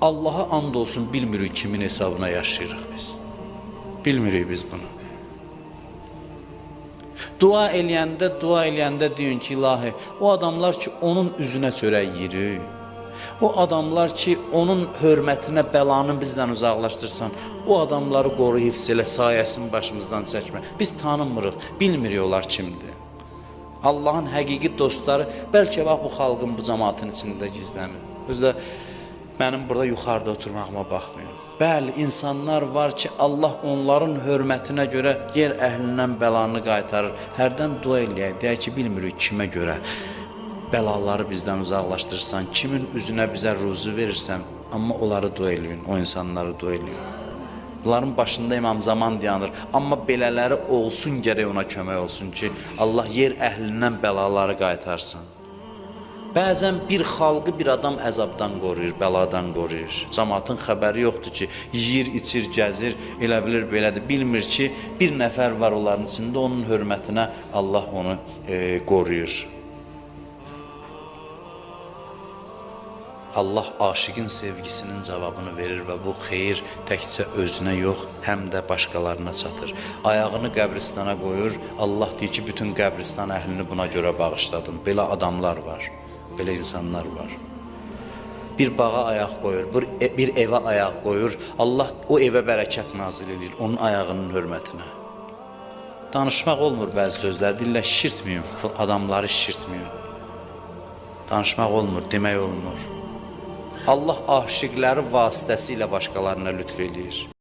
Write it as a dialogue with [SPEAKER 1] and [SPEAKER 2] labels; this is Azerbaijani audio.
[SPEAKER 1] Allaha and olsun bilmirik kimin hesabına yaşayırıq biz. Bilmirik biz bunu. Dua eləyəndə deyin ki, ilahi, o adamlar ki, onun üzünə çörək yeyirik. O adamlar ki, onun hörmətinə bəlanı bizdən uzaqlaşdırsan, o adamları qoru, hifz elə, sayəsini başımızdan çəkmə. Biz tanımırıq, bilmirik onlar kimdir. Allahın həqiqi dostları, bəlkə bax bu xalqın, bu cəmaatın içində gizlənir. Özdə mənim burada yuxarıda oturmağıma baxmayın. Bəli, insanlar var ki, Allah onların hörmətinə görə yer əhlindən bəlanı qaytarır. Hərdən dua eləyək, deyək ki, bilmirik kimə görə bəlaları bizdən uzaqlaşdırırsan, kimin üzünə bizə ruzu verirsən, amma onları dua eləyin, o insanları dua eləyin. Bunların başında İmam Zaman dayanır, amma belələri olsun, gərək ona kömək olsun ki, Allah yer əhlindən bəlaları qaytarsın. Bəzən bir xalqı bir adam əzabdan qoruyur, bəladan qoruyur. Cəmaatın xəbəri yoxdur ki, yiyir, içir, gəzir, elə bilir, belədir. Bilmir ki, bir nəfər var onların içində, onun hörmətinə Allah onu qoruyur. Allah aşiqin sevgisinin cavabını verir və bu xeyir təkcə özünə yox, həm də başqalarına çatır. Ayağını qəbristana qoyur, Allah deyir ki, bütün qəbristan əhlini buna görə bağışladım. Belə adamlar var, belə insanlar var. Bir bağa ayaq qoyur, bir evə ayaq qoyur, Allah o evə bərəkət nazil edir, onun ayağının hörmətinə. Danışmaq olmur bəzi sözlər, dillə şişirtməyin, adamları şişirtməyin. Danışmaq olmur, demək olmur. Allah aşiqləri vasitəsilə başqalarına lütf eləyir.